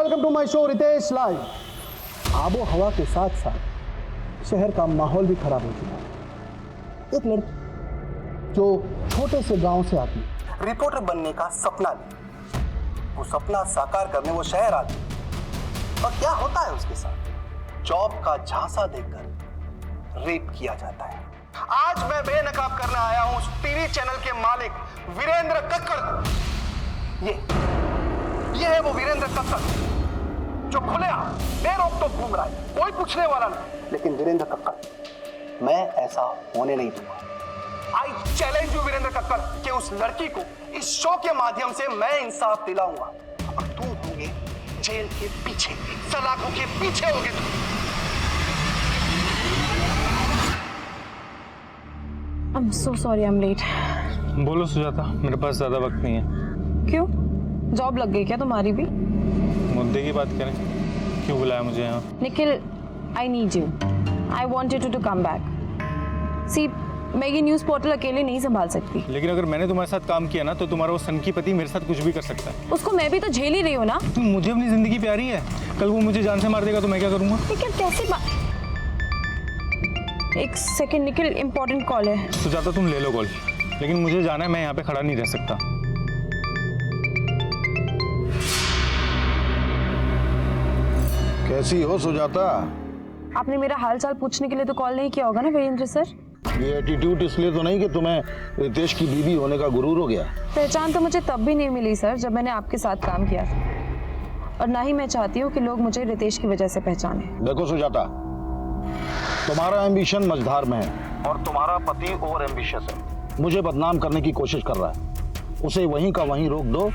Welcome to my show Ritesh live. आबो हवा के साथ साथ शहर का माहौल भी खराब हो चुका है। एक लड़की जो छोटे से गांव से आती, रिपोर्टर बनने का सपना ली, वो सपना साकार करने वो शहर आती, और क्या होता है उसके साथ? जॉब का झांसा देकर रेप किया जाता है। आज मैं बेनकाब करने आया हूं उस टीवी चैनल के मालिक वीरेंद्र कक्कड़ को। ये है वो वीरेंद्र कक्कड़ जो खुलेआम बेरोक-टोक घूम रहा है, कोई पूछने वाला नहीं। लेकिन वीरेंद्र कक्कड़, मैं ऐसा होने नहीं दूंगा। I challenge you Virendra Kakkar कि उस लड़की को इस शो के माध्यम से मैं इंसाफ दिलाऊंगा, और तुम होगे जेल के पीछे, सलाखों के पीछे होगे तुम। I'm so sorry I'm late. बोलो सुजाता, मेरे पास ज्यादा वक्त नहीं है। क्यों? जॉब लग गई क्या तुम्हारी भी? मुद्दे की बात करें, क्यों बुलाया मुझे यहाँ? Nikhil, I need you. I wanted you to come back. See, मैं ये न्यूज़ पोर्टल अकेले नहीं संभाल सकती। लेकिन अगर मैंने तुम्हारे साथ काम किया ना, तो तुम्हारा वो सनकी पति मेरे साथ कुछ भी कर सकता है। उसको मैं भी तो झेल ही रही हूँ ना। तुम मुझे अपनी जिंदगी प्यारी है, कल वो मुझे जान से मार देगा तो मैं क्या करूँगा? लेकिन कैसे बात? एक सेकंड निखिल, इम्पोर्टेंट कॉल है। सुजाता तुम ले लो कॉल, लेकिन मुझे जाना है, मैं यहाँ पे खड़ा नहीं रह सकता। कैसी हो सुजाता? आपने मेरा हाल चाल पूछने के लिए तो कॉल नहीं किया होगा ना वीरेंद्र सर? ये एटीट्यूड इसलिए तो नहीं कि तुम्हें रितेश की बीवी होने का गुरूर हो गया? पहचान तो मुझे तब भी नहीं मिली सर जब मैंने आपके साथ काम किया था, और ना ही मैं चाहती हूँ कि लोग मुझे रितेश की वजह से पहचाने। देखो सुजाता, तुम्हारा एम्बिशन मझधार में है और तुम्हारा पति ओवर एम्बिशियस है। मुझे बदनाम करने की कोशिश कर रहा है, उसे वहीं का वहीं रोक दो,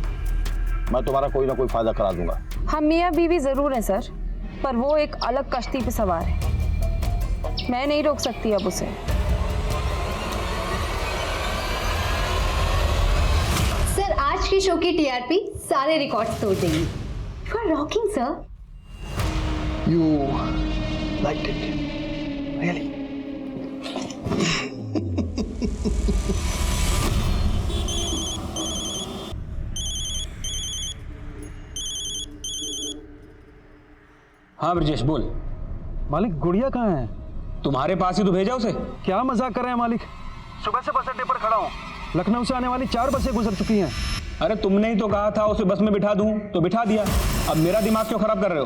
मैं तुम्हारा कोई ना कोई फायदा करा दूंगा। हम मियाँ बीवी जरूर हैं सर, पर वो एक अलग कश्ती पे सवार है, मैं नहीं रोक सकती अब उसे। सर, आज की शो की टीआरपी सारे रिकॉर्ड्स तोड़ देंगी। You are rocking sir. You liked it, really? हाँ ब्रजेश बोल। मालिक, गुड़िया कहाँ है? तुम्हारे पास ही तो भेजा उसे। क्या मजाक कर रहे हैं मालिक? सुबह से बस अड्डे पर खड़ा हूँ, लखनऊ से आने वाली 4 बसें गुजर चुकी हैं। अरे तुमने ही तो कहा था उसे बस में बिठा दूं, तो बिठा दिया। अब मेरा दिमाग क्यों खराब कर रहे हो?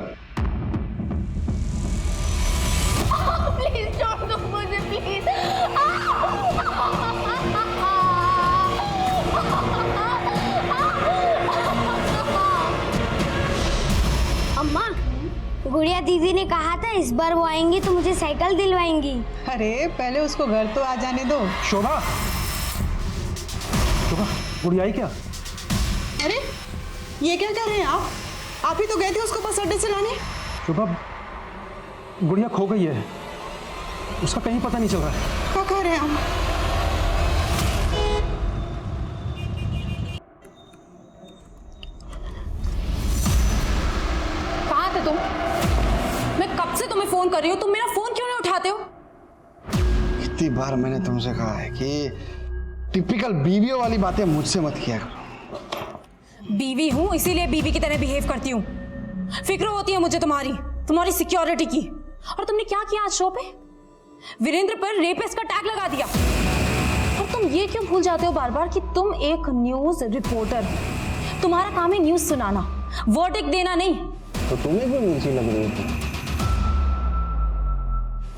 प्लीज छोड़ दो मुझे, प्लीज। अम्मा, गुड़िया दीदी ने कहा था इस बार वो आएंगी तो मुझे साइकिल दिलवाएंगी। अरे पहले उसको घर तो आ जाने दो। शोभा, शोभा, गुड़िया आई क्या? अरे ये क्या कर रहे हैं आप ही तो गए थे उसको बस अड्डे से लाने। शोभा, गुड़िया खो गई है, उसका कहीं पता नहीं चल रहा है। क्या कह रहे हैं आप? कहाँ थे तुम? मैं कब से तुम्हें फोन कर रही हूँ, तुम मेरा फोन क्यों नहीं उठाते हो? कितनी बार मैंने तुमसे कहा है कि टिपिकल बीवियों वाली बातें मुझसे मत किया करो। बीवी हूँ, इसीलिए बीवी की तरह बिहेव करती हूँ। फिक्र होती है मुझे तुम्हारी सिक्योरिटी की। और तुमने क्या किया आज शो पे? वीरेंद्र पर रेपिस्ट का टैग लगा दिया। और तुम ये क्यों भूल जाते हो बार बार कि तुम एक न्यूज रिपोर्टर हो? तुम्हारा काम है न्यूज सुनाना, वर्डिक्ट देना नहीं। तो तुम्हें क्यों नीची लग रही थी?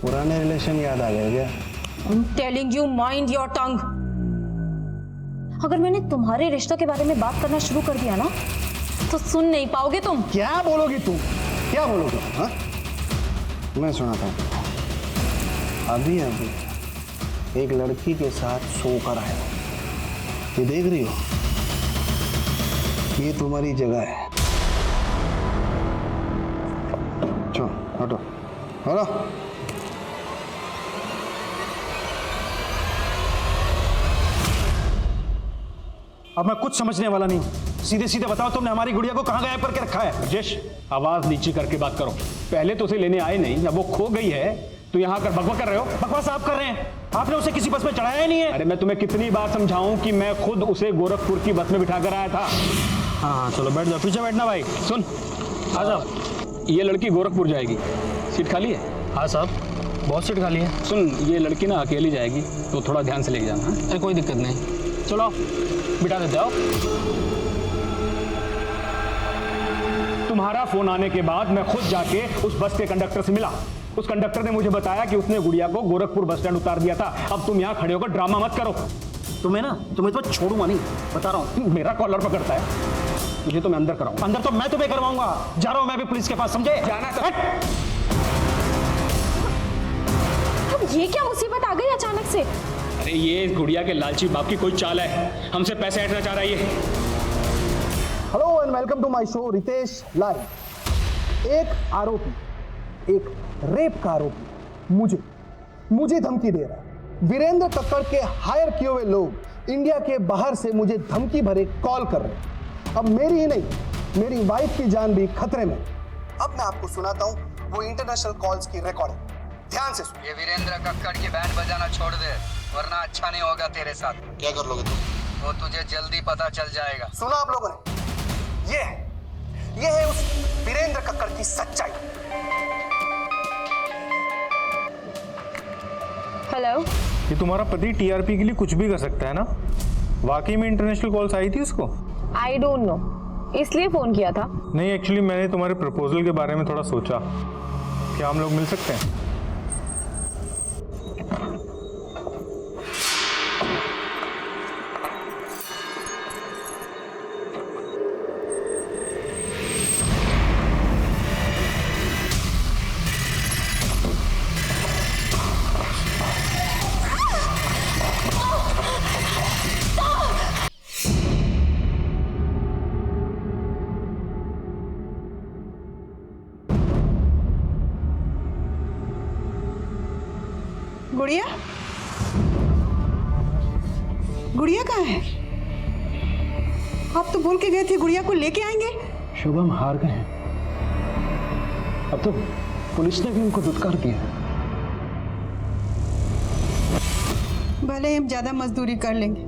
पुराने रिलेशन याद आ गए क्या? I'm telling you, mind your tongue. अगर मैंने तुम्हारे रिश्तों के बारे में बात करना शुरू कर दिया ना, तो सुन नहीं पाओगे तुम। क्या बोलोगी तुम? क्या बोलोगे? हाँ, मैं सुना था अभी एक लड़की के साथ सो कर आया, ये देख रही हो? ये तुम्हारी जगह है। चलो हटो, हटो। अब मैं कुछ समझने वाला नहीं हूं। सीधे सीधे बताओ, तुमने हमारी गुड़िया को कहां गायब करके रखा है? ब्रजेश, आवाज नीची करके बात करो। पहले तो उसे लेने आए नहीं, अब वो खो गई है तो यहाँ आकर बकवास कर रहे हो। बकवास आप कर रहे हैं, आपने उसे किसी बस में चढ़ाया ही नहीं है। अरे मैं तुम्हें कितनी बार समझाऊं कि मैं खुद उसे गोरखपुर की बस में बिठा कर आया था। हाँ चलो बैठ जाओ, पीछे बैठना भाई। सुन, हाँ साहब, ये लड़की गोरखपुर जाएगी, सीट खाली है? हाँ साहब, बहुत सीट खाली है। सुन, ये लड़की ना अकेली जाएगी तो थोड़ा ध्यान से लेके जाना। हाँ? अरे कोई दिक्कत नहीं, चलो आओ, बिठा देते आओ। तुम्हारा फोन आने के बाद मैं खुद जाके उस बस के कंडक्टर से मिला। उस कंडक्टर ने मुझे बताया कि उसने गुड़िया को गोरखपुर बस स्टैंड उतार दिया था। अब तुम यहाँ खड़े होकर ड्रामा मत करो। तुम्हें तो छोड़ूंगा नहीं, बता रहा हूँ। मेरा कॉलर पकड़ता है, मुझे तो मैं अंदर कराऊंगा। अंदर तो मैं तुम्हें करवाऊंगा, जा रहा हूँ मैं भी पुलिस के पास, समझे? जाना तो अब ये क्या मुसीबत आ गई अचानक से? अरे ये गुड़िया के लालची बाप की कोई चाल है, हमसे पैसे हटना चाह रहा है ये। Hello and welcome to my show Ritesh live. एक आरोपी, एक रेप का आरोपी मुझे धमकी दे रहा है। वीरेंद्र कक्कड़ के हायर किए हुए लोग इंडिया के बाहर से मुझे धमकी भरे कॉल कर रहे हैं। अब मेरी ही नहीं, मेरी वाइफ की जान भी खतरे में। अब मैं आपको सुनाता हूं वो इंटरनेशनल कॉल्स की रिकॉर्डिंग, ध्यान से सुनिए। ये वीरेंद्र कक्कड़ की बैंड बजाना छोड़ दे, वरना अच्छा नहीं होगा तेरे साथ। क्या कर लोगे तुम? वो तुझे जल्दी पता चल जाएगा। सुना आप लोगों ने? ये है उस वीरेंद्र कक्कड़ की सच्चाई। हेलो, ये तुम्हारा पति टीआरपी के लिए कुछ भी कर सकता है ना? वाकई में इंटरनेशनल कॉल्स आई थी उसको? आई डोंट नो, इसलिए फोन किया था। नहीं, एक्चुअली मैंने तुम्हारे प्रपोजल के बारे में थोड़ा सोचा। क्या हम लोग मिल सकते हैं? गुड़िया, गुड़िया कहाँ है? आप तो बोल के गए थे गुड़िया को लेके आएंगे। शुभम हार गए हैं, अब तो पुलिस ने भी उनको दुत्कार दिया। भले हम ज्यादा मजदूरी कर लेंगे,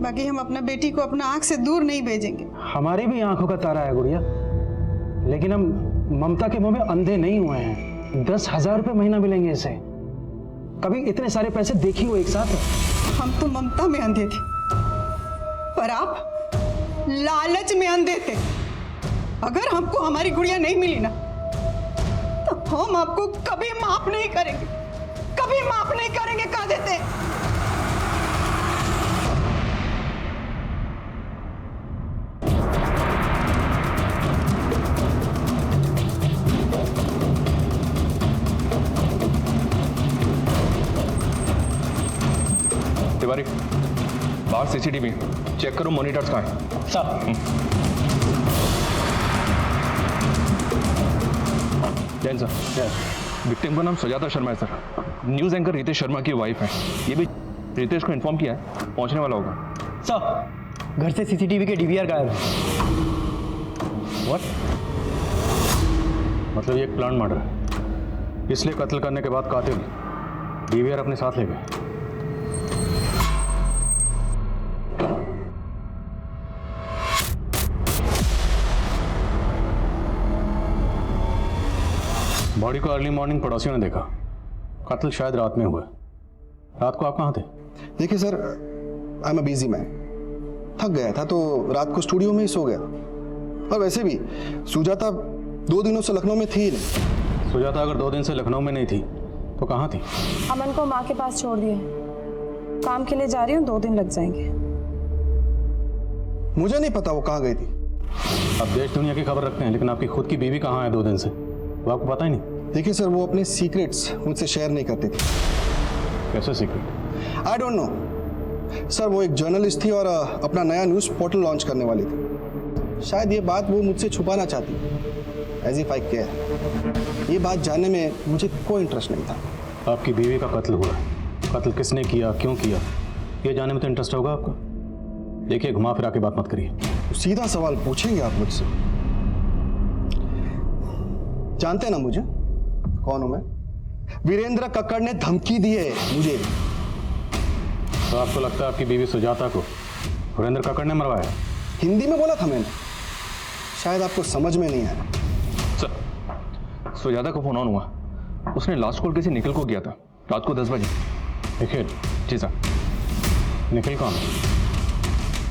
बाकी हम अपना बेटी को अपना आंख से दूर नहीं भेजेंगे। हमारी भी आंखों का तारा है गुड़िया, लेकिन हम ममता के मुंह में अंधे नहीं हुए हैं। 10,000 रुपये महीना मिलेंगे इसे। कभी इतने सारे पैसे देखी हो एक साथ? हम तो ममता में अंधे थे, पर आप लालच में अंधे थे। अगर हमको हमारी गुड़िया नहीं मिली ना, तो हम आपको कभी माफ नहीं करेंगे, कभी माफ नहीं करेंगे, कह देते हैं। तिवारी, बाहर सीसीटीवी चेक करो, मॉनिटर्स कहाँ हैं? साहब, जैन सर, विक्टिम का नाम सुजाता शर्मा है sir. News anchor Ritesh Sharma की वाइफ है। ये भी रितेश को इन्फॉर्म किया है, पहुंचने वाला होगा। साहब, घर से सीसीटीवी के डीवीआर गायब है। व्हाट? मतलब ये एक प्लान मर्डर है, इसलिए कत्ल करने के बाद कातिल डीवीआर अपने साथ ले गए। बॉडी को अर्ली मॉर्निंग पड़ोसियों ने देखा, कत्ल शायद रात में हुआ। रात को आप कहाँ थे? देखिए sir, I am a busy man, थक गया था तो रात को स्टूडियो में ही सो गया। और वैसे भी सुजाता 2 दिनों से लखनऊ में थी ही नहीं। सुजाता अगर 2 दिन से लखनऊ में नहीं थी तो कहाँ थी? अमन को माँ के पास छोड़ दिया, काम के लिए जा रही हूँ, 2 दिन लग जाएंगे। मुझे नहीं पता वो कहाँ गई थी। आप देश दुनिया की खबर रखते हैं, लेकिन आपकी खुद की बीवी कहाँ है 2 दिन से, वो आपको पता ही नहीं? देखिए सर, वो अपने सीक्रेट्स मुझसे शेयर नहीं करती थी। कैसे secret? I don't know sir, वो एक जर्नलिस्ट थी और अपना नया न्यूज़ पोर्टल लॉन्च करने वाली थी। शायद ये बात वो मुझसे छुपाना चाहती, एज इफ आई केयर। ये बात जानने में मुझे कोई इंटरेस्ट नहीं था। आपकी बीवी का कत्ल हुआ, कत्ल किसने किया, क्यों किया, ये जानने में तो इंटरेस्ट होगा आपको। देखिए, घुमा फिरा के बात मत करिए। सीधा सवाल पूछेंगे आप मुझसे? जानते हैं ना मुझे, कौन हूं मैं? वीरेंद्र कक्कड़ ने धमकी दी है मुझे। तो आपको लगता है आपकी बीवी सुजाता को वीरेंद्र कक्कड़ ने मरवाया? हिंदी में बोला था मैंने, शायद आपको समझ में नहीं आया। सर, सुजाता का फोन ऑन हुआ। उसने लास्ट कॉल किसी निखिल को किया था रात को 10 बजे। निखिल? जी सर। निखिल कौन?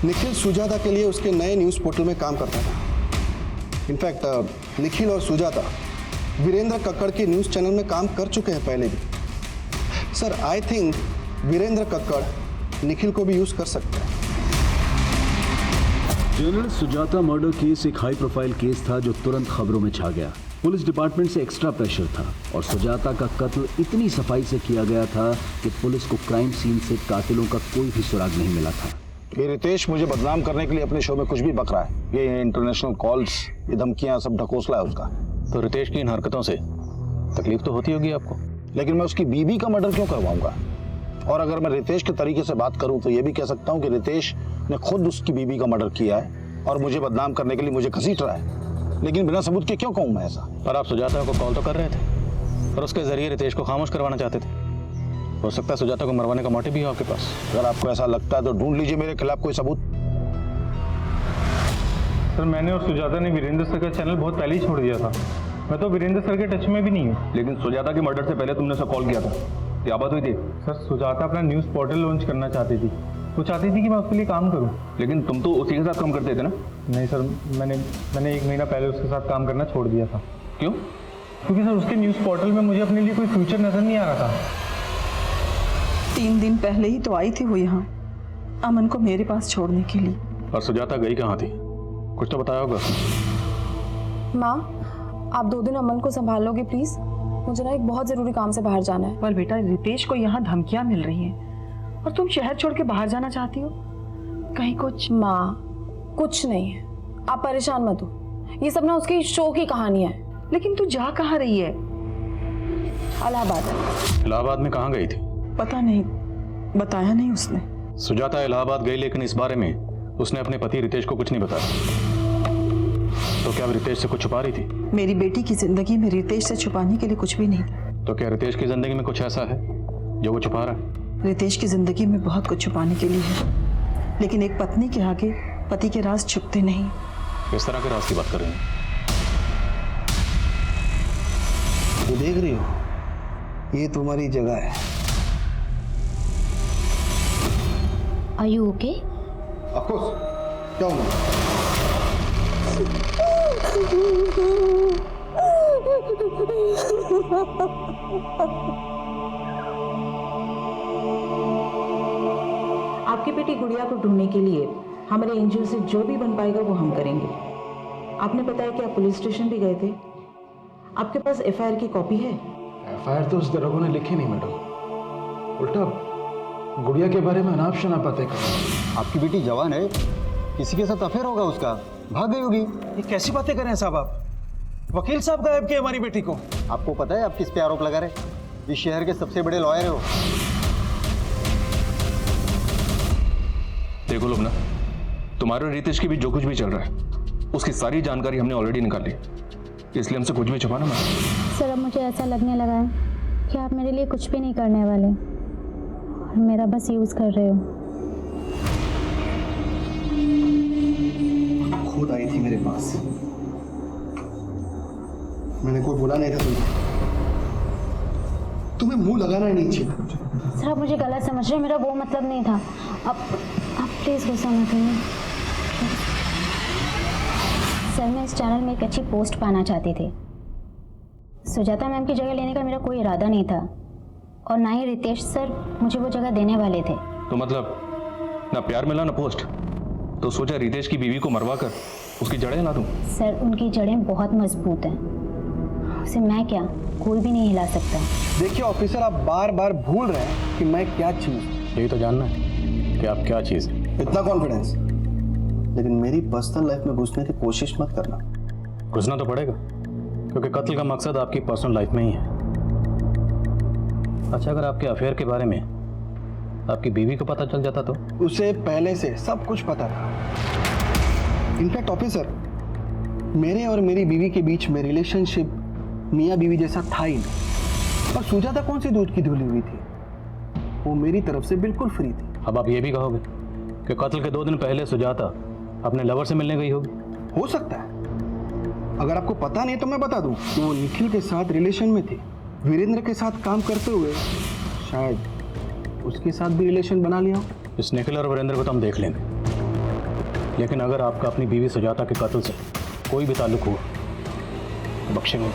निखिल सुजाता के लिए उसके नए न्यूज़ पोर्टल में काम करता था। इनफैक्ट निखिल और सुजाता वीरेंद्र कक्कड़ के न्यूज़ चैनल में काम कर चुके हैं पहले भी। Sir, I think Virendra Kakkar Nikhil को भी यूज़ कर सकते हैं। जनरल सुजाता मर्डर केस एक हाई प्रोफाइल केस था जो तुरंत खबरों में छा गया। पुलिस डिपार्टमेंट से एक्स्ट्रा प्रेशर था और सुजाता का कत्ल इतनी सफाई से किया गया था कि पुलिस को क्राइम सीन से कातिलों का कोई भी सुराग नहीं मिला था। ये रितेश मुझे बदनाम करने के लिए अपने शो में कुछ भी बक रहा है। ये इंटरनेशनल कॉल्स, ये धमकियां सब ढकोसला है उसका। तो रितेश की इन हरकतों से तकलीफ तो होती होगी आपको, लेकिन मैं उसकी बीवी का मर्डर क्यों करवाऊंगा? और अगर मैं रितेश के तरीके से बात करूं तो ये भी कह सकता हूं कि रितेश ने खुद उसकी बीवी का मर्डर किया है और मुझे बदनाम करने के लिए मुझे घसीट रहा है। लेकिन बिना सबूत के क्यों कहूं मैं ऐसा? पर आप सुजाता को कॉल तो कर रहे थे और उसके जरिए रितेश को खामोश करवाना चाहते थे। हो सकता है सुजाता को मरवाने का मोटिव भी हो आपके पास। अगर आपको ऐसा लगता है तो ढूंढ लीजिए मेरे खिलाफ कोई सबूत। सर, मैंने और सुजाता ने वीरेंद्र सर का चैनल बहुत पहले ही छोड़ दिया था। मैं तो वीरेंद्र सर के टच में भी नहीं हूँ। लेकिन सुजाता के मर्डर से पहले तुमने उसे कॉल किया था, क्या बात हुई थी? सर, सुजाता अपना न्यूज़ पोर्टल लॉन्च करना चाहती थी। वो चाहती थी कि मैं उसके लिए काम करूं। लेकिन तुम तो उसी के साथ काम करते थे ना? नहीं सर, मैंने 1 महीना पहले उसके साथ काम करना छोड़ दिया था। क्यों? क्योंकि सर उसके न्यूज़ पोर्टल में मुझे अपने लिए कोई फ्यूचर नज़र नहीं आ रहा था। 3 दिन पहले ही तो आई थी वो यहाँ अमन को मेरे पास छोड़ने के लिए। और सुजाता गई कहाँ थी? कुछ तो बताया होगा उसने। माँ, आप 2 दिन अमन को संभालोगे प्लीज? मुझे ना एक बहुत जरूरी काम से बाहर जाना है। पर बेटा, रितेश को यहाँ धमकियां मिल रही हैं और तुम शहर छोड़ के बाहर जाना चाहती हो? कहीं कुछ? माँ, कुछ नहीं है, आप परेशान मत हो। ये सब ना उसकी शो की कहानियां है। लेकिन तू जा कहाँ रही है? इलाहाबाद। इलाहाबाद में कहाँ गई थी? पता नहीं, बताया नहीं उसने। सुजाता इलाहाबाद गई, लेकिन इस बारे में उसने अपने पति रितेश को कुछ नहीं बताया। तो क्या वो रितेश से कुछ छुपा रही थी? मेरी बेटी की जिंदगी में रितेश से छुपाने के लिए कुछ भी नहीं था। तो क्या रितेश की जिंदगी में कुछ ऐसा है जो वो छुपा रहा है? रितेश की जिंदगी में बहुत कुछ छुपाने के लिए है, लेकिन एक पत्नी के आगे पति के राज छुपते नहीं। किस तरह के राज की बात कर रही हैं? वो देख रही हो, ये तुम्हारी जगह है। Are you okay? Of course. क्या हुआ? आपकी बेटी गुड़िया को ढूंढने के लिए हमारे एनजीओ से जो भी बन पाएगा वो हम करेंगे। आपने बताया कि आप पुलिस स्टेशन भी गए थे। आपके पास एफआईआर की कॉपी है? एफआईआर तो उस दरोगा ने लिखी नहीं मैडम, उल्टा गुड़िया के बारे में अनाप शनाप बातें कर रहा है। आपकी बेटी जवान है, किसी के साथ अफेयर होगा उसका, भाग गई होगी। ये कैसी बातें कर रहे हैं साहब आप? वकील साहब गायब किए हमारी बेटी को। आपको पता है आप किस पे आरोप लगा रहे? इस शहर के सबसे बड़े लॉयर हो। देखो लोग ना, तुम्हारे रितेश की भी जो कुछ भी चल रहा है उसकी सारी जानकारी हमने ऑलरेडी निकाल ली, इसलिए हमसे कुछ भी छुपाना मत। सर, अब मुझे ऐसा लगने लगा है कि आप मेरे लिए कुछ भी नहीं करने वाले और मेरा बस यूज कर रहे हो। खुद आई थी मेरे पास, मैंने कोई बोला नहीं था तुम्हें मुंह लगाना ही नहीं चाहिए। सर, आप मुझे गलत समझ रहे हो, मेरा वो मतलब नहीं था। आप प्लीज गुस्सा मत करिए। सर, मैं इस चैनल में एक अच्छी पोस्ट पाना चाहती थी। सुजाता मैम की जगह लेने का मेरा कोई इरादा नहीं था और ना ही रितेश सर मुझे वो जगह देने वाले थे। तो मतलब ना प्यार मिला ना पोस्ट, तो सोचा रितेश की बीवी को मरवा कर उसकी जड़ें हिला दूं। सर, उनकी जड़ें बहुत मजबूत हैं, उसे मैं क्या कोई भी नहीं हिला सकता। देखिए ऑफिसर, आप बार बार भूल रहे हैं कि मैं क्या चीज। यही तो जानना है कि आप क्या चीज है। इतना कॉन्फिडेंस, लेकिन मेरी पर्सनल लाइफ में घुसने की कोशिश मत करना। घुसना तो पड़ेगा क्योंकि कत्ल का मकसद आपकी पर्सनल लाइफ में ही है। अच्छा, अगर आपके अफेयर के बारे में आपकी बीवी को पता चल जाता तो? उसे पहले से सब कुछ पता था। इनफैक्ट ऑफिसर, मेरे और मेरी बीवी के बीच में रिलेशनशिप मियाँ बीवी जैसा था ही नहीं। और सुजाता कौन सी दूध की धुली हुई थी, वो मेरी तरफ से बिल्कुल फ्री थी। अब आप ये भी कहोगे कि कत्ल के 2 दिन पहले सुजाता अपने लवर से मिलने गई होगी? हो सकता है, अगर आपको पता नहीं तो मैं बता दूं कि वो निखिल के साथ रिलेशन में थे। वीरेंद्र के साथ काम करते हुए शायद उसके साथ भी रिलेशन बना लिया हो। इस निखिल और वीरेंद्र को तो हम देख लेंगे, लेकिन अगर आपका अपनी बीवी सुजाता के कत्ल से कोई भी ताल्लुक हुआ तो बख्शेंगे।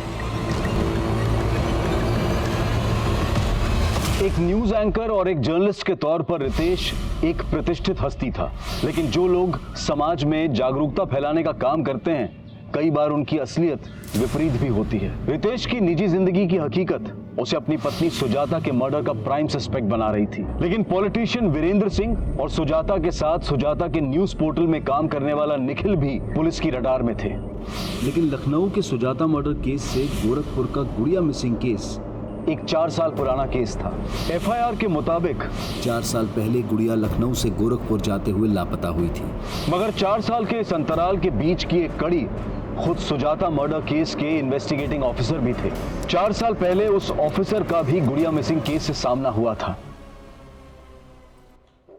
एक न्यूज एंकर और एक जर्नलिस्ट के तौर पर रितेश एक प्रतिष्ठित हस्ती था, लेकिन जो लोग समाज में जागरूकता फैलाने का काम करते हैं कई बार उनकी असलियत विपरीत भी होती है। रितेश की निजी जिंदगी की हकीकत उसे अपनी पत्नी सुजाता के मर्डर का प्राइम सस्पेक्ट बना रही थी, लेकिन पॉलिटिशियन वीरेंद्र सिंह और सुजाता के साथ सुजाता के न्यूज पोर्टल में काम करने वाला निखिल भी पुलिस की रडार में थे। लेकिन लखनऊ के सुजाता मर्डर केस से गोरखपुर का गुड़िया मिसिंग केस एक 4 साल पुराना केस था। एफआईआर के मुताबिक 4 साल पहले गुड़िया लखनऊ से गोरखपुर जाते हुए लापता हुई थी, मगर 4 साल के इस अंतराल के बीच की एक कड़ी खुद सुजाता मर्डर केस के इन्वेस्टिगेटिंग ऑफिसर भी थे। 4 साल पहले उस ऑफिसर का भी गुड़िया मिसिंग केस से सामना हुआ था।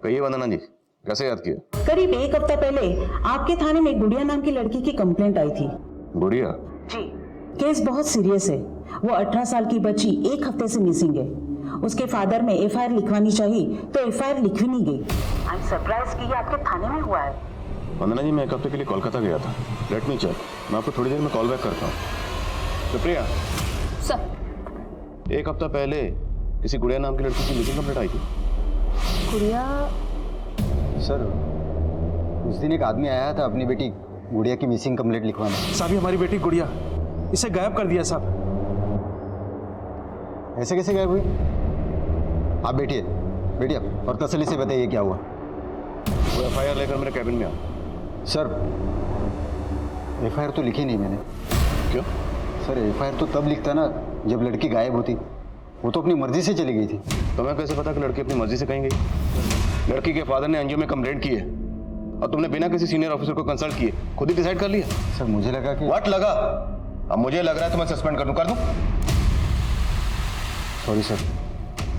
कहिए वंदना जी, कैसे याद किया? करीब 1 हफ्ता पहले आपके थाने में गुड़िया नाम की लड़की की कंप्लेंट आई थी। गुड़िया? जी। केस बहुत सीरियस है। वो 18 साल की बच्ची 1 हफ्ते से मिसिंग है। उसके फादर में एफआईआर लिखवानी चाहिए तो एफआईआर लिखवी नहीं गई। आई एम सरप्राइज कि ये आपके थाने में हुआ है। वंदना जी, मैं 1 हफ्ते के लिए कोलकाता गया था। लेट मी चेक, मैं आपको थोड़ी देर में कॉल बैक करता हूँ। सुप्रिया सर, 1 हफ्ता पहले किसी गुड़िया नाम की लड़की की मिसिंग कंप्लेंट आई थी। गुड़िया? सर, उस दिन एक आदमी आया था अपनी बेटी गुड़िया की मिसिंग कंप्लेंट लिखवाने। साहब, हमारी बेटी गुड़िया, इसे गायब कर दिया साहब। ऐसे कैसे गायब हुई? आप बैठिए और तसल्ली से बताइए क्या हुआ। वो एफआईआर लेकर मेरे कैबिन में आ। सर, एफआईआर तो लिखी नहीं मैंने। क्यों? सर, एफआईआर तो तब लिखता ना जब लड़की गायब होती। वो तो अपनी मर्जी से चली गई थी। तो मैं कैसे पता कि लड़की अपनी मर्जी से कहीं गई? लड़की के फादर ने एनजीओ में कंप्लेंट की है और तुमने बिना किसी सीनियर ऑफिसर को कंसल्ट किए खुद ही डिसाइड कर लिया? सर, मुझे लगा कि व्हाट लगा? अब मुझे लग रहा है तो मैं सस्पेंड कर दूं। सॉरी सर,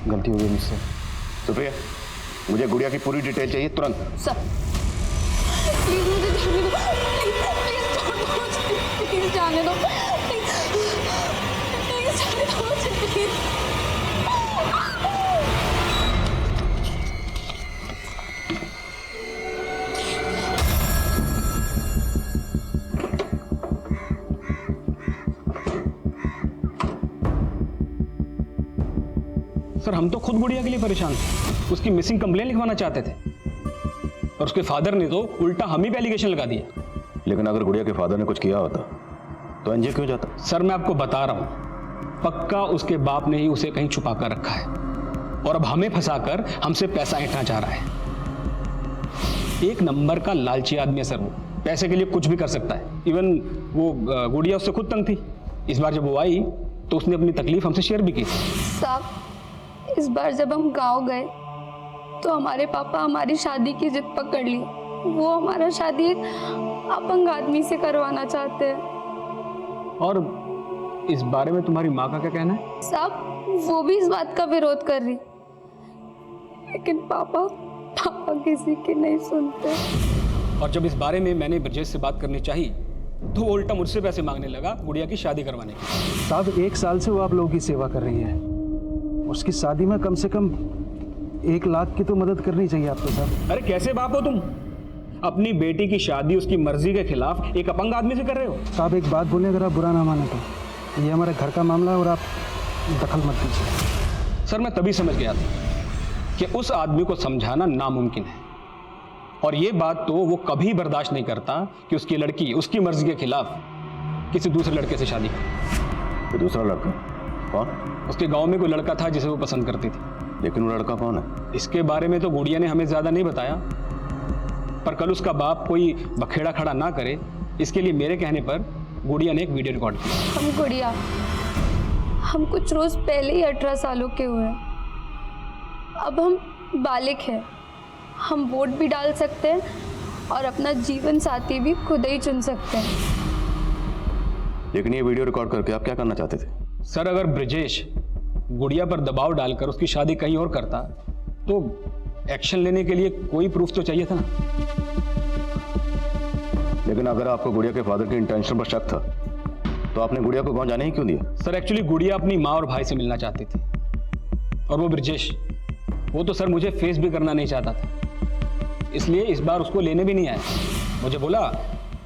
गलती हो गई मुझसे। सुप्रिया, मुझे गुड़िया की पूरी डिटेल चाहिए तुरंत। सर प्लीज मुझे जाने दो, प्लीज जाने दो, प्लीज जाने दो मुझे, प्लीज। सर, हम तो खुद गुड़िया के लिए परेशान थे। उसकी मिसिंग कंप्लेंट लिखवाना चाहते थे और उसके फादर ने तो उल्टा हम ही पे एलिगेशन लगा दिया। लेकिन अगर गुड़िया के फादर ने कुछ किया होता तो एनजीओ क्यों जाता? सर, मैं आपको बता रहा हूं, पक्का उसके बाप ने ही उसे कहीं छुपा कर रखा है और अब हमें फंसाकर हमसे पैसा ऐंठना चाह रहा है। एक नंबर का लालची आदमी है सर। वो पैसे के लिए कुछ भी कर सकता है। इवन वो गुड़िया उससे खुद तंग थी। इस बार जब वो आई तो उसने अपनी तकलीफ हमसे शेयर भी की। साहब, इस बार जब हम गांव गए तो हमारे पापा हमारी शादी की जिद पकड़ ली। वो हमारा शादी एक अपंग आदमी से करवाना चाहते हैं। और इस बारे में तुम्हारी माँ का क्या कहना है? साहब, वो भी इस बात का विरोध कर रही, लेकिन पापा किसी की नहीं सुनते। और जब इस बारे में मैंने ब्रजेश से बात करनी चाहिए तो वो उल्टा मुझसे पैसे मांगने लगा गुड़िया की शादी करवाने की। साहब, 1 साल से वो आप लोगों की सेवा कर रही है। उसकी शादी में कम से कम 1 लाख की तो मदद करनी चाहिए आपको साहब। अरे कैसे बाप हो तुम? अपनी बेटी की शादी उसकी मर्जी के खिलाफ एक अपंग आदमी से कर रहे हो। साहब, एक बात बोले, अगर आप बुरा ना माने तो ये हमारे घर का मामला है और आप दखल मत दीजिए। सर, मैं तभी समझ गया था कि उस आदमी को समझाना नामुमकिन है और ये बात तो वो कभी बर्दाश्त नहीं करता कि उसकी लड़की उसकी मर्जी के खिलाफ किसी दूसरे लड़के से शादी करे। दूसरा लड़का कौन? उसके गांव में कोई लड़का था जिसे वो पसंद करती थी। लेकिन वो लड़का कौन है? इसके बारे में तो गुड़िया ने हमें ज्यादा नहीं बताया, पर कल उसका बाप कोई बखेड़ा खड़ा ना करे इसके लिए मेरे कहने पर गुड़िया ने एक वीडियो रिकॉर्ड किया। हम कुछ रोज पहले ही 18 सालों के हुए। अब हम बालिग हैं, हम वोट भी डाल सकते हैं और अपना जीवन साथी भी खुद ही चुन सकते हैं। लेकिन ये वीडियो रिकॉर्ड करके आप क्या करना चाहते थे? सर, अगर ब्रजेश गुड़िया पर दबाव डालकर उसकी शादी कहीं और करता तो एक्शन लेने के लिए कोई प्रूफ तो चाहिए था ना। लेकिन अगर आपको गुड़िया के फादर के इंटेंशन पर शक था तो आपने गुड़िया को गाँव जाने ही क्यों दिया? सर एक्चुअली गुड़िया अपनी माँ और भाई से मिलना चाहती थी, और वो ब्रजेश, वो तो सर मुझे फेस भी करना नहीं चाहता था, इसलिए इस बार उसको लेने भी नहीं आया। मुझे बोला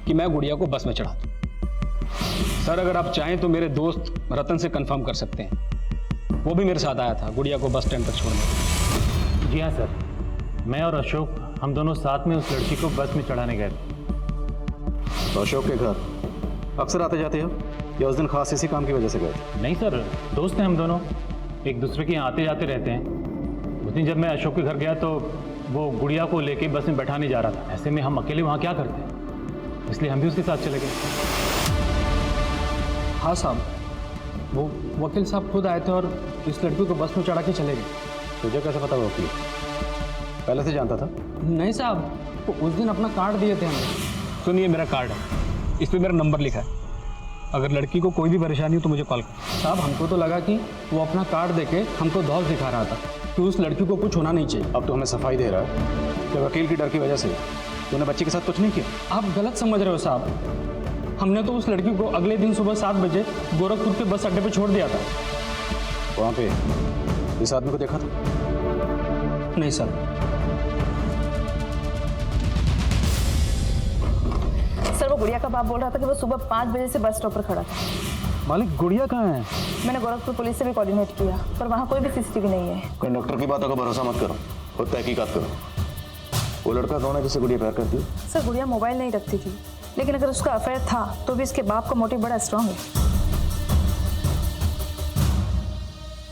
कि मैं गुड़िया को बस में चढ़ा दूं। सर अगर आप चाहें तो मेरे दोस्त रतन से कंफर्म कर सकते हैं, वो भी मेरे साथ आया था गुड़िया को बस स्टैंड तक छोड़ने। जी हाँ सर, मैं और अशोक हम दोनों साथ में उस लड़की को बस में चढ़ाने गए थे। तो अशोक के घर अक्सर आते जाते हो या उस दिन खास इसी काम की वजह से गए थे? नहीं सर, दोस्त हैं हम दोनों, एक दूसरे के यहाँ आते जाते रहते हैं। उस दिन जब मैं अशोक के घर गया तो वो गुड़िया को लेके बस में बैठा नहीं जा रहा था। ऐसे में हम अकेले वहाँ क्या करते, इसलिए हम भी उसके साथ चले गए। हाँ साहब, वो वकील साहब खुद आए थे और इस लड़की को बस में चढ़ा के चले गए। तुझे कैसे पता वकील? पहले से जानता था? नहीं साहब, वो उस दिन अपना कार्ड दिए थे हमें। सुनिए, मेरा कार्ड है, इस पर मेरा नंबर लिखा है, अगर लड़की को कोई भी परेशानी हो तो मुझे कॉल कर। साहब हमको तो लगा कि वो अपना कार्ड देके हमको धौल दिखा रहा था कि उस लड़की को कुछ होना नहीं चाहिए। अब तो हमें सफाई दे रहा है कि वकील की डर की वजह से तूने बच्ची के साथ कुछ नहीं किया। आप गलत समझ रहे हो साहब, हमने तो उस लड़की को अगले दिन सुबह 7 बजे गोरखपुर के बस अड्डे पे छोड़ दिया था। वहाँ पे इस आदमी को देखा था? नहीं सर। सर वो गुड़िया का बाप बोल रहा था कि वो सुबह 5 बजे से बस स्टॉप पर खड़ा था। मालिक गुड़िया कहाँ है? मैंने गोरखपुर पुलिस से भी कोऑर्डिनेट किया, पर वहाँ कोई भी सीसीटीवी नहीं है। कंडक्टर की बातों का भरोसा मत करो, खुद तहकीकात करो। वो लड़का कौन है जिससे गुड़िया प्यार करती है? सर गुड़िया मोबाइल नहीं रखती थी, लेकिन अगर उसका अफेयर था तो भी इसके बाप का मोटिव बड़ा स्ट्रांग है।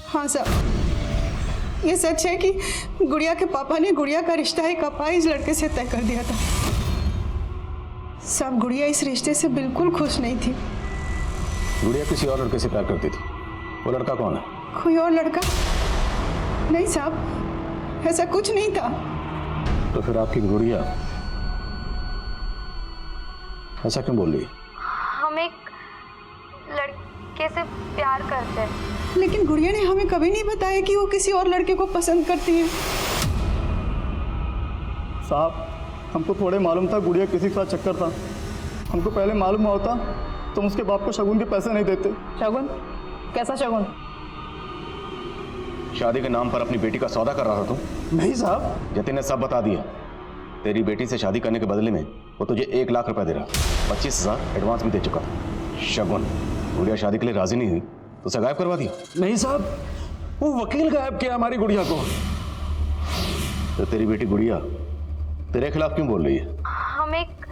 हाँ सर, ये सच है कि गुड़िया के पापा ने गुड़िया का रिश्ता एक अपाहिज लड़के से तय कर दिया था। सब गुड़िया इस रिश्ते से बिल्कुल खुश नहीं थी। गुड़िया किसी और लड़के से प्यार करती थी, वो लड़का कौन है? कोई और लड़का? नहीं साहब, ऐसा कुछ नहीं था। तो फिर आपकी गुड़िया ऐसा क्यों बोल रही है? हम एक लड़के से प्यार करते हैं। लेकिन गुड़िया ने हमें कभी नहीं बताया कि वो किसी और लड़के को पसंद करती है। साहब हमको थोड़े मालूम था गुड़िया किसी के साथ चक्कर था। हमको पहले मालूम होता तो उसके बाप को शगुन के पैसे नहीं देते। शगुन? कैसा शगुन? शादी के नाम पर अपनी बेटी का सौदा कर रहा था तुम? नहीं साहब। जतिन ने सब बता दिया। तेरी बेटी से शादी करने के बदले में वो तुझे 1 लाख रुपए दे रहा, 25,000 एडवांस भी दे चुका था। शगुन, गुड़िया शादी के लिए राजी नहीं हुई तो उसे गायब करवा दिया? नहीं साहब, वो वकील गायब किया हमारी गुड़िया को। तो तेरी बेटी गुड़िया तेरे खिलाफ क्यों बोल रही है? हम एक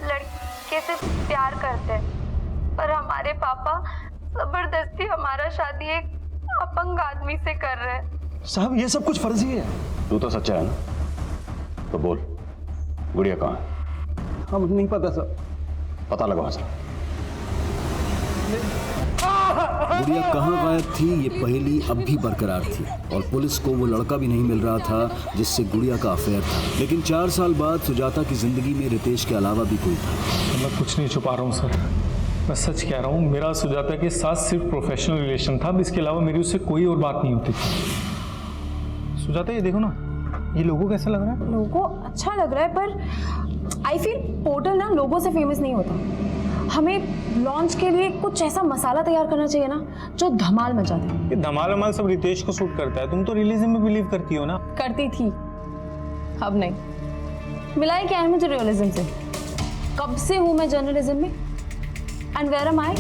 लड़के से प्यार करते हैं, पर हमारे पापा जबरदस्ती हमारा शादी एक अपंग आदमी से कर रहे हैं। साहब ये सब कुछ फर्जी है। तू तो सच्चा है ना, तो बोल गुड़िया कहाँ है? हम नहीं पता सर। पता लगाओ सर। गुड़िया कहाँ गायब थी ये पहेली अब भी बरकरार थी और पुलिस को वो लड़का भी नहीं मिल रहा था जिससे गुड़िया का अफेयर था। लेकिन 4 साल बाद सुजाता की जिंदगी में रितेश के अलावा भी कोई था। मैं कुछ नहीं छुपा रहा हूँ सर, मैं सच कह रहा हूँ। मेरा सुजाता के साथ सिर्फ प्रोफेशनल रिलेशन था, इसके अलावा मेरी उससे कोई और बात नहीं होती थी। सुजाता ये देखो ना, ये लोगो कैसा लग रहा है? लोगो अच्छा लग रहा है, पर आई फील पोर्टल ना लोगो से फेमस नहीं होता। हमें लॉन्च के लिए कुछ ऐसा मसाला तैयार करना चाहिए ना जो धमाल मचा दे। ये धमाल वमाल सब रितेश को सूट करता है। तुम तो रियलिज्म में बिलीव करती हो ना? करती थी, अब नहीं। मिलाई क्या है मुझे रियलिज्म से? कब से हूं मैं जर्नलिज्म में? And where am I?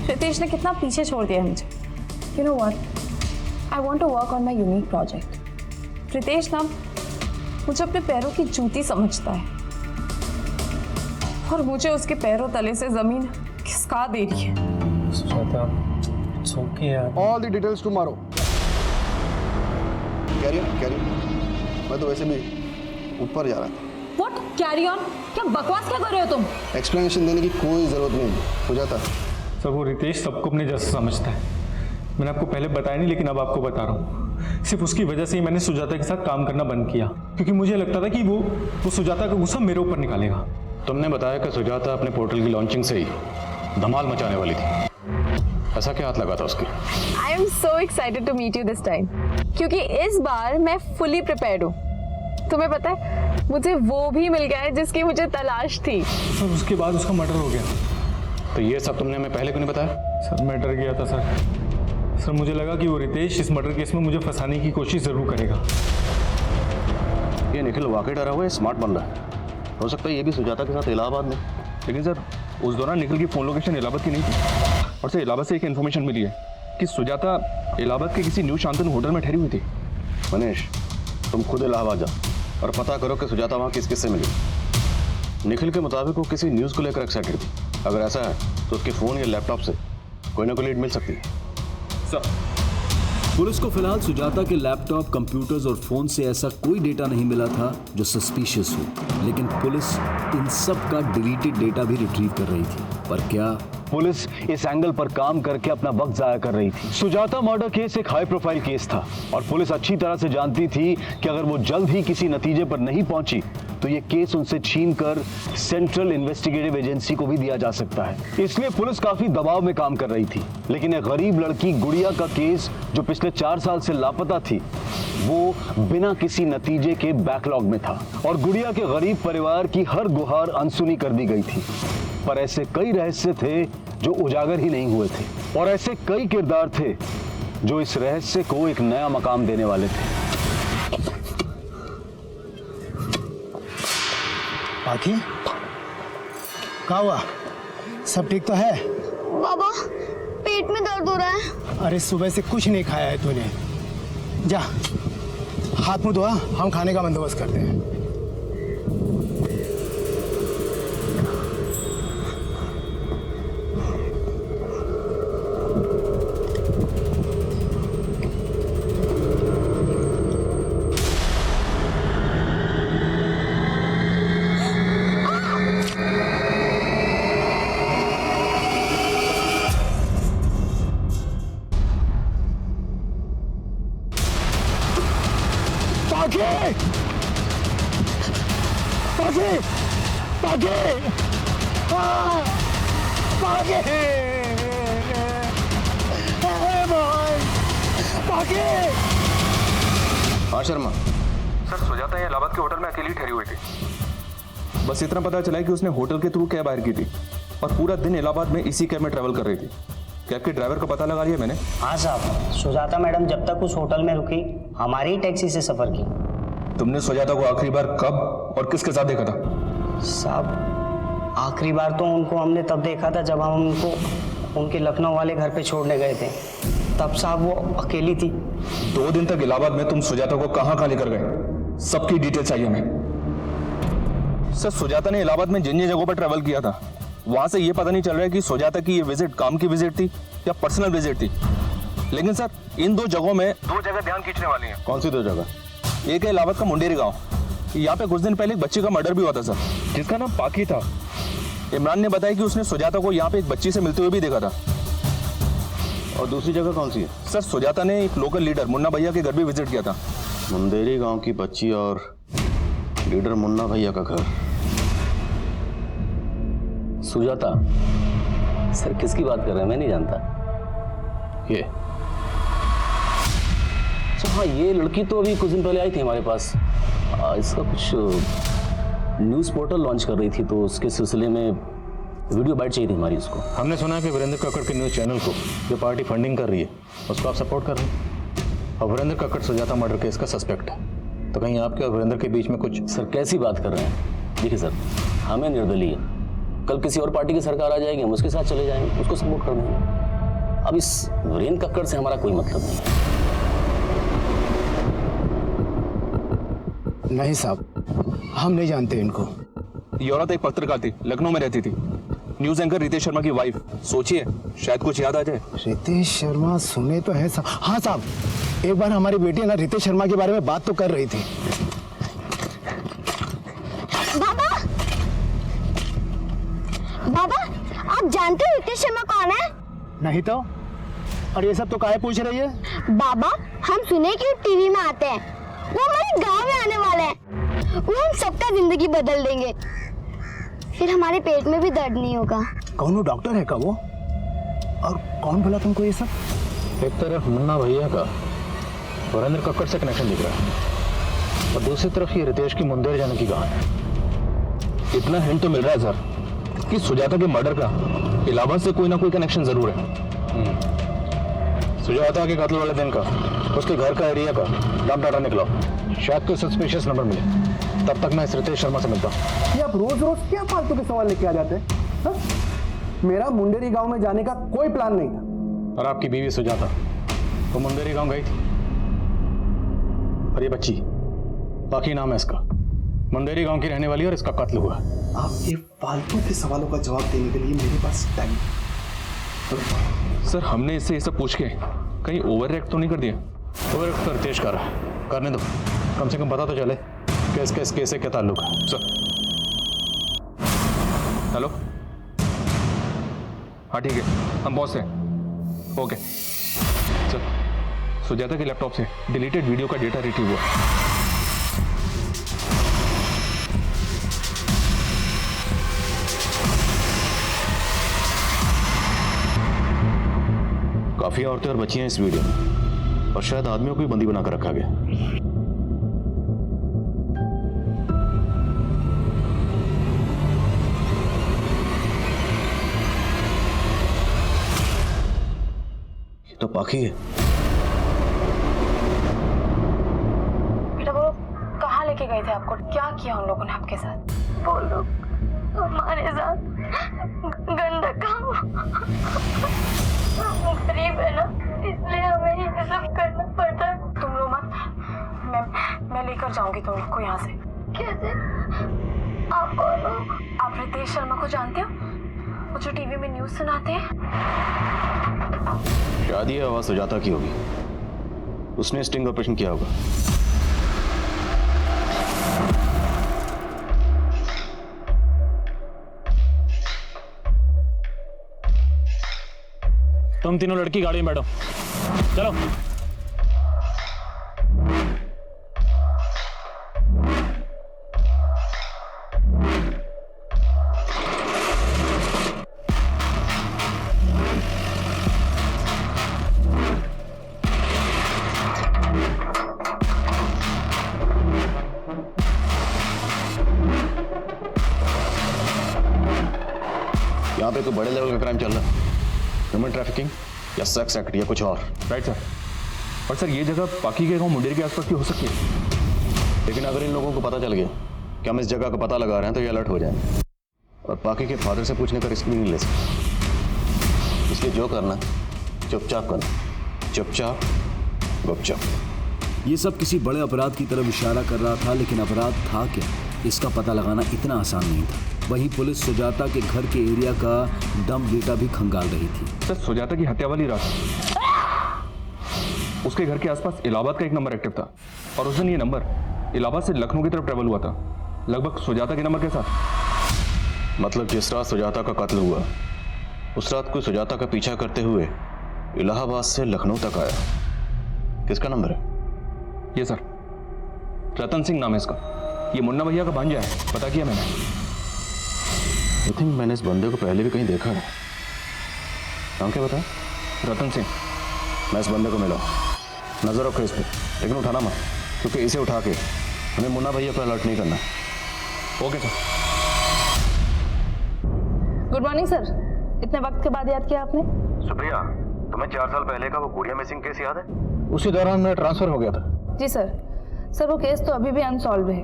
Ritesh ने कितना पीछे छोड़ दिया है मुझे। You know what, I want to work on my unique project. Ritesh ना मुझे अपने पैरों की जूती समझता है और मुझे उसके पैरों तले से जमीन खिसका दे रही है। सुजाता, it's okay यार। All the details tomorrow. Carry on. मैं तो वैसे भी ऊपर जा रहा था। What? Carry on? क्या बकवास क्या कर रहे हो तुम? एक्सप्लेनेशन देने की कोई जरूरत नहीं हो जाता। सर वो रितेश सबको अपने जैसा समझता है। मैंने आपको पहले बताया नहीं, लेकिन अब आपको बता रहा हूँ। सिर्फ उसकी वजह से ही मैंने सुजाता के साथ काम करना बंद किया, क्योंकि मुझे लगता था कि वो सुजाता का गुस्सा मेरे ऊपर निकालेगा। तुमने बताया कि सुजाता अपने पोर्टल की लॉन्चिंग से ही धमाल मचाने वाली थी। ऐसा क्या हाथ लगा था उसके? I am so excited to meet you this time, क्योंकि इस बार मैं फुली प्रिपेयर्ड हूँ। तुम्हें पता है मुझे वो भी मिल गया है जिसकी मुझे तलाश थी। सर उसके बाद उसका मर्डर हो गया। तो ये सब तुमने हमें पहले क्यों नहीं बताया? सर मैं डर गया था सर मुझे लगा कि वो रितेश इस मर्डर केस में मुझे फंसाने की कोशिश जरूर करेगा। ये निखिल वाकई डरा हुआ है, स्मार्ट बन रहा है। हो सकता है ये भी सुजाता के साथ इलाहाबाद में। लेकिन सर उस दौरान निखिल की फोन लोकेशन इलाहाबाद की नहीं थी, और सर इलाहाबाद से एक इन्फॉर्मेशन मिली है कि सुजाता इलाहाबाद के किसी न्यू शांतनु होटल में ठहरी हुई थी। मनीष, तुम खुद इलाहाबाद जाओ और पता करो कि सुजाता वहाँ किस किससे मिली। निखिल के मुताबिक वो किसी न्यूज़ को लेकर एक्साइटेड थी। अगर ऐसा है तो उसके फ़ोन या लैपटॉप से कोई ना कोई लीड मिल सकती है। सर पुलिस को फिलहाल सुजाता के लैपटॉप, कंप्यूटर्स और फोन से ऐसा कोई डेटा नहीं मिला था जो सस्पिशियस हो, लेकिन पुलिस इन सब का डिलीटेड डेटा भी रिट्रीव कर रही थी। पर क्या पुलिस इस एंगल पर काम करके अपना वक्त जाया कर रही थी? सुजाता मर्डर केस एक हाई प्रोफाइल केस था और पुलिस अच्छी तरह से जानती थी कि अगर वो जल्द ही किसी नतीजे पर नहीं पहुंची तो ये केस उनसे छीनकर सेंट्रल इन्वेस्टिगेटिव एजेंसी को भी दिया जा सकता है। इसलिए पुलिस काफी दबाव में काम कर रही थी। लेकिन एक गरीब लड़की गुड़िया का केस जो पिछले 4 साल से लापता थी, वो बिना किसी नतीजे के बैकलॉग में था और गुड़िया के गरीब परिवार की हर गुहार अनसुनी कर दी गई थी। पर ऐसे कई रहस्य थे जो उजागर ही नहीं हुए थे और ऐसे कई किरदार थे जो इस रहस्य को एक नया मकाम देने वाले थे। बाकी क्या हुआ? सब ठीक तो है? बाबा पेट में दर्द हो रहा है। अरे सुबह से कुछ नहीं खाया है तूने। जा हाथ मुंह धोआ, हम खाने का बंदोबस्त करते हैं। हाँ शर्मा। सर सुजाता ये इलाहाबाद के होटल में अकेली ठहरी हुई थी। बस इतना पता चला कि उसने होटल के थ्रू कैब हायर की थी और पूरा दिन इलाहाबाद में इसी कैब में ट्रैवल कर रही थी। कैब के ड्राइवर का पता लगा लिया मैंने। हाँ साहब, सुजाता मैडम जब तक उस होटल में रुकी हमारी ही टैक्सी से सफर की। तुमने सुजाता को आखिरी बार कब और किसके साथ देखा था? साहब आखिरी बार तो उनको हमने तब देखा था जब हम उनको उनके लखनऊ वाले घर पे छोड़ने गए थे। तब साहब वो अकेली थी। 2 दिन तक इलाहाबाद में तुम सुजाता को कहाँ लेकर गए? सबकी डिटेल चाहिए हमें। सर सुजाता ने इलाहाबाद में जिन जगहों पर ट्रैवल किया था वहां से ये पता नहीं चल रहा है कि सुजाता की ये विजिट काम की विजिट थी या पर्सनल विजिट थी। लेकिन सर इन 2 जगहों में 2 जगह ध्यान खींचने वाली हैं। कौन सी 2 जगह? एक है इलाहाबाद का मुंडेरी गांव। यहाँ पे कुछ दिन पहले एक बच्ची का मर्डर भी हुआ था सर, जिसका नाम पाकी था। इमरान ने बताया कि उसने सुजाता को यहाँ पे एक बच्ची से मिलते हुए भी देखा था। और दूसरी जगह कौन सी है? सर सुजाता ने एक लोकल लीडर मुन्ना भैया के घर भी विजिट किया था। मुंडेरी गांव की बच्ची और लीडर मुन्ना भैया का घर। सुजाता सर किसकी बात कर रहे हैं? मैं नहीं जानता। ये अच्छा हाँ, ये लड़की तो अभी कुछ दिन पहले आई थी हमारे पास। इसका कुछ न्यूज़ पोर्टल लॉन्च कर रही थी तो उसके सिलसिले में वीडियो बाइट चाहिए थी हमारी उसको। हमने सुना है कि वीरेंद्र कक्कड़ के न्यूज़ चैनल को जो पार्टी फंडिंग कर रही है उसको आप सपोर्ट कर रहे हैं और वीरेंद्र कक्कड़ सुजाता मर्डर केस का सस्पेक्ट है। तो कहीं आपके और वीरेंद्र के बीच में कुछ? सर कैसी बात कर रहे हैं? देखिए सर, हमें निर्दलीय, कल किसी और पार्टी की सरकार आ जाएगी, हम उसके साथ चले जाएंगे, उसको सपोर्ट कर देंगे। अब इस वीरेंद्र कक्कड़ से हमारा कोई मतलब नहीं है। नहीं साहब, हम नहीं जानते इनको। ये औरत एक पत्रकार थी, लखनऊ में रहती थी, न्यूज एंकर रितेश शर्मा की वाइफ। सोचिए शायद कुछ याद आ जाए। रितेश शर्मा सुने तो है साहब। हाँ साहब, एक बार हमारी बेटी ना रितेश शर्मा के बारे में बात तो कर रही थी। बाबा बाबा आप जानते हो रितेश शर्मा कौन है? नहीं तो। और ये सब तो काहे पूछ रही है? बाबा हम सुने कि वो टीवी में आते हैं, वो हमारे गांव में आने वाले हैं, वो हम सबका जिंदगी बदल देंगे, फिर हमारे पेट में भी दर्द नहीं होगा। कौन वो डॉक्टर है का वो? और कौन बोला तुमको ये सब? एक तरफ मुन्ना भैया का वीरेंद्र कक्कड़ से कनेक्शन दिख रहा है और दूसरी तरफ ये रितेश की मुंडेर जाने की कहानी है। इतना हिंट तो मिल रहा है सर कि सुजाता के मर्डर का इलाहाबाद से कोई ना कोई कनेक्शन जरूर है। सुजाता के कत्ल वाले दिन का उसके घर का एरिया का डम डाटा निकला, शायद कोई सस्पिशियस नंबर मिले। तब तक मैं इस रितेश शर्मा से मिलता हूँ। ये आप रोज रोज क्या फालतू के सवाल लेके आ जाते हैं? हाँ? मेरा मुंडेरी गांव में जाने का कोई प्लान नहीं था। और आपकी बीवी सुजाता वो मुंडेरी गांव गई थी, और ये बच्ची, बाकी नाम है इसका, मुंडेरी गांव की रहने वाली, और इसका कत्ल हुआ। आपके फालतू के सवालों का जवाब देने के लिए मेरे पास टाइम। सर हमने इससे ये सब पूछ के कहीं ओवर रिएक्ट तो नहीं कर दिया? ओवर रिएक्ट कर तेज कर रहा है, करने दो, कम से कम पता तो चले कि इसके केस से क्या ताल्लुक है। सर हेलो, हाँ ठीक है, हम पहुँचते हैं। ओके सर, सुजाता के लैपटॉप से डिलीटेड वीडियो का डेटा रिट्रीव हुआ। काफी औरतें और बच्चियां इस वीडियो में, और शायद आदमियों को भी बंदी बनाकर रखा गया। ये तो पाखी है। बेटा वो कहाँ लेके गए थे आपको? क्या किया उन लोगों ने आपके साथ? वो लोग हमारे साथ गंदा काम, गरीब है ना, इसलिए हमें ये सब करना पड़ता है। तुम लोग मत, मैं लेकर जाऊंगी तुम लोग को यहाँ से। कैसे? आप कौन हो? आप रितेश शर्मा को जानते हो, वो जो टीवी में न्यूज सुनाते हैं? शायद ये आवाज सुजाता की होगी, उसने स्टिंग ऑपरेशन किया होगा। तुम तीनों लड़की गाड़ी में बैठो, चलो। यहाँ पे कोई बड़े लेवल का क्राइम चल रहा है, ह्यूमन ट्रैफिकिंग या सेक्स एक्ट या कुछ और। Right sir. और सर ये जगह पाकी के गांव मुंडेरी के आसपास की हो सकती है, लेकिन अगर इन लोगों को पता चल गया कि हम इस जगह का पता लगा रहे हैं तो ये अलर्ट हो जाएंगे, और पाकी के फादर से पूछने का रिस्क भी नहीं ले सकते। इसलिए जो करना चुपचाप करना, चुपचाप गुपचाप। ये सब किसी बड़े अपराध की तरफ इशारा कर रहा था, लेकिन अपराध था क्या, इसका पता लगाना इतना आसान नहीं था। वहीं पुलिस सुजाता के घर के एरिया का डंप डेटा भी खंगाल रही थी। सर सुजाता की हत्या वाली रात उसके घर के आसपास इलाहाबाद का एक नंबर एक्टिव था, और उस दिन ये नंबर इलाहाबाद से लखनऊ की तरफ ट्रेवल हुआ था, लगभग सुजाता के नंबर के साथ। मतलब जिस रात सुजाता का कत्ल हुआ उस रात कोई सुजाता का पीछा करते हुए इलाहाबाद से लखनऊ तक आया। किसका नंबर है? ये सर, रतन सिंह नाम है इसका, ये मुन्ना भैया का भांजा है, पता किया मैंने। आई थिंक मैंने इस बंदे को पहले भी कहीं देखा है। नाम क्या बताया? रतन सिंह। मैं इस बंदे को मिला, नजर रखो इस पर, लेकिन उठाना मत, क्योंकि इसे उठा के हमें मुन्ना भैया पर अलर्ट नहीं करना। Okay sir. Good morning sir, इतने वक्त के बाद याद किया आपने? सुप्रिया, तुम्हें 4 साल पहले का वो गुड़िया मिसिंग केस याद है? उसी दौरान मेरा ट्रांसफर हो गया था। जी सर। सर वो केस तो अभी भी अनसॉल्व है,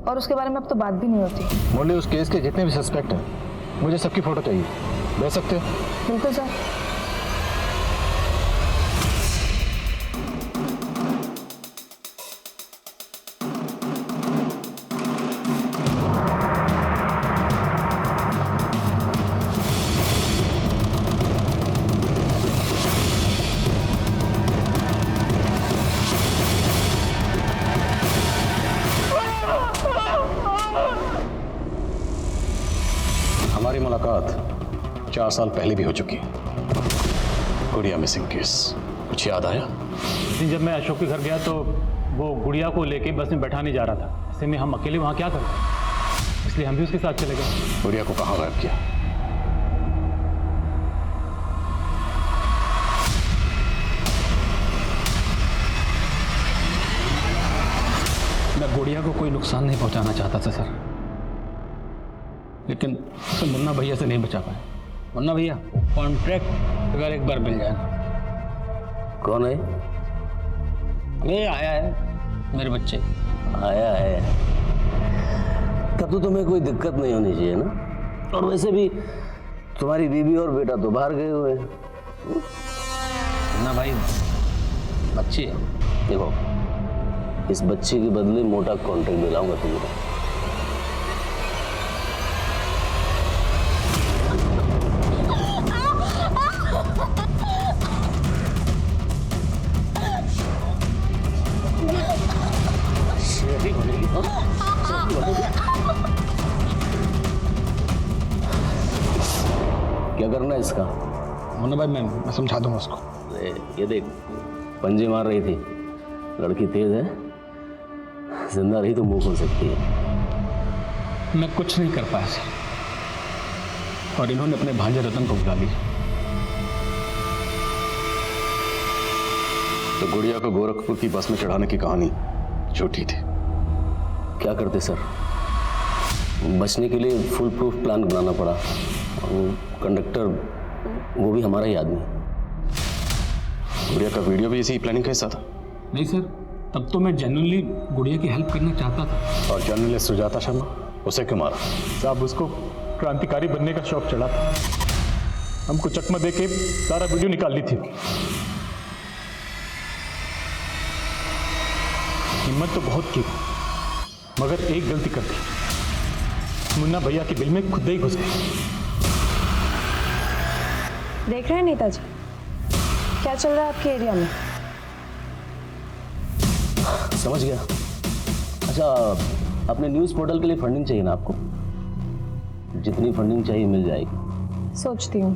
और उसके बारे में अब तो बात भी नहीं होती। मुरली, उस केस के जितने भी सस्पेक्ट हैं मुझे सबकी फोटो चाहिए, दे सकते हो? बिल्कुल सर। हमारी मुलाकात 4 साल पहले भी हो चुकी है। गुड़िया मिसिंग केस, कुछ याद आया? उस दिन जब मैं अशोक के घर गया तो वो गुड़िया को लेके बस में बैठा नहीं जा रहा था। ऐसे में हम अकेले वहाँ क्या करते, इसलिए हम भी उसके साथ चले गए। गुड़िया को कहाँ गायब किया? मैं गुड़िया को कोई नुकसान नहीं पहुंचाना चाहता था सर, लेकिन मुन्ना भैया से नहीं बचा पाए। मुन्ना भैया कॉन्ट्रैक्ट अगर एक बार मिल जाए। कौन है? ये आया है मेरे बच्चे। आया है तब तो तुम्हें कोई दिक्कत नहीं होनी चाहिए ना। और वैसे भी तुम्हारी बीवी और बेटा तो बाहर गए हुए हैं। ना भाई बच्चे देखो, इस बच्चे के बदले मोटा कॉन्ट्रैक्ट दिलाऊंगा तुम्हें। क्या करना है इसका? मुन्ना भाई मैं समझा दूंगा उसको। ये देख, पंजे मार रही थी, लड़की तेज है, जिंदा रही तो मुंह खोल सकती है। मैं कुछ नहीं कर पाया सर, और इन्होंने अपने भांजे रतन को बुला लिया। तो गुड़िया को गोरखपुर की बस में चढ़ाने की कहानी झूठी थी। क्या करते सर, बचने के लिए फुल प्रूफ प्लान बनाना पड़ा। कंडक्टर वो भी हमारा ही आदमी। गुड़िया का वीडियो भी इसी प्लानिंग का हिस्सा था? नहीं सर, तब तो मैं जेन्युइनली गुड़िया की हेल्प करना चाहता था। और जर्नलिस्ट सुजाता शर्मा, उसे क्यों मारा? साहब उसको क्रांतिकारी बनने का शौक चढ़ा था, हमको चकमा दे के सारा वीडियो निकाल ली थी। हिम्मत तो बहुत की, मगर एक गलती कर दी, मुन्ना भैया के बिल में खुद ही घुस गए। देख रहे हैं नेताजी क्या चल रहा है आपके एरिया में? समझ गया। अच्छा, अपने न्यूज़ पोर्टल के लिए फंडिंग चाहिए ना आपको? जितनी फंडिंग चाहिए मिल जाएगी। सोचती हूँ।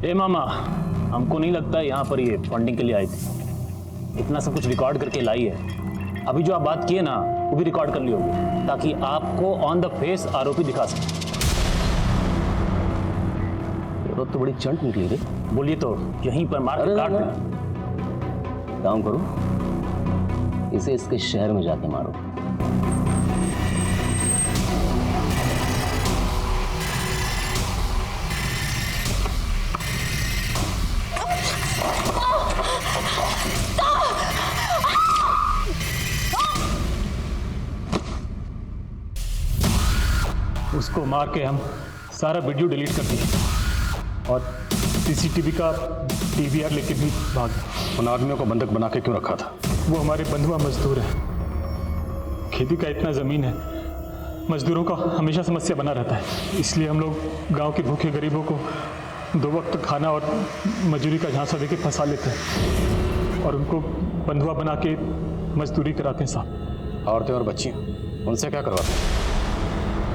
ए मामा, हमको नहीं लगता यहाँ पर ये फंडिंग के लिए आई थी। इतना सब कुछ रिकॉर्ड करके लाई है। अभी जो आप बात किए ना वो भी रिकॉर्ड कर ली होगी, ताकि आपको ऑन द फेस आरोपी दिखा सके। तो बड़ी चंट निकली रे। बोलिए तो यहीं पर मार के काट दें। काम करो, इसे इसके शहर में जाके मारो। उसको मार के हम सारा वीडियो डिलीट कर दिए और सीसीटीवी का डीवीआर लेके भी भाग गए। उन आदमियों को बंधक बना के क्यों रखा था? वो हमारे बंधुआ मजदूर हैं। खेती का इतना ज़मीन है, मजदूरों का हमेशा समस्या बना रहता है। इसलिए हम लोग गांव के भूखे गरीबों को 2 वक्त खाना और मजदूरी का झांसा देके फंसा लेते हैं और उनको बंधुआ बना के मजदूरी कराते हैं साहब। औरतें और बच्चियाँ, उनसे क्या करवाते हैं?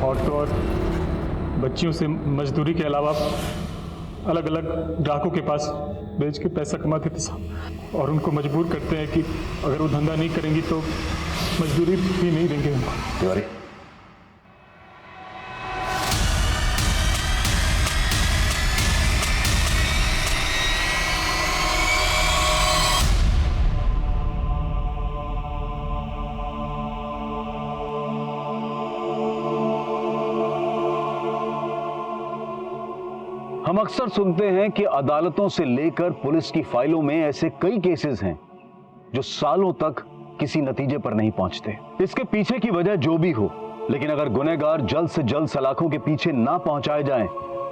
औरतों और बच्चियों से मजदूरी के अलावा अलग अलग ग्राहकों के पास बेच के पैसा कमाते थे साहब, और उनको मजबूर करते हैं कि अगर वो धंधा नहीं करेंगी तो मजदूरी भी नहीं देंगे उनको। तिवारी, हम अक्सर सुनते हैं कि अदालतों से लेकर पुलिस की फाइलों में ऐसे कई केसेस हैं जो सालों तक किसी नतीजे पर नहीं पहुंचते। इसके पीछे की वजह जो भी हो, लेकिन अगर गुनहगार जल्द से जल्द सलाखों के पीछे ना पहुंचाए जाएं,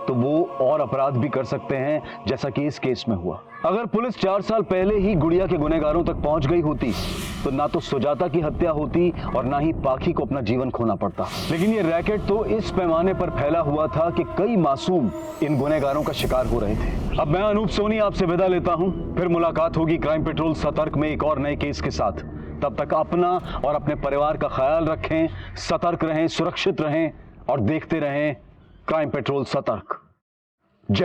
तो वो और अपराध भी कर सकते हैं, जैसा कि इस केस में हुआ। अगर पुलिस 4 साल पहले ही गुड़िया के गुनहगारों तक पहुंच गई होती तो ना तो सुजाता की हत्या होती और ना ही पाखी को अपना जीवन खोना पड़ता। लेकिन ये रैकेट तो इस पैमाने पर फैला हुआ था कि कई मासूम इन गुनहगारों का शिकार हो रहे थे। अब मैं अनूप सोनी आपसे विदा लेता हूं, फिर मुलाकात होगी क्राइम पेट्रोल सतर्क में एक और नए केस के साथ। तब तक अपना और अपने परिवार का ख्याल रखें, सतर्क रहें, सुरक्षित रहें और देखते रहें क्राइम पेट्रोल सतर्क। जय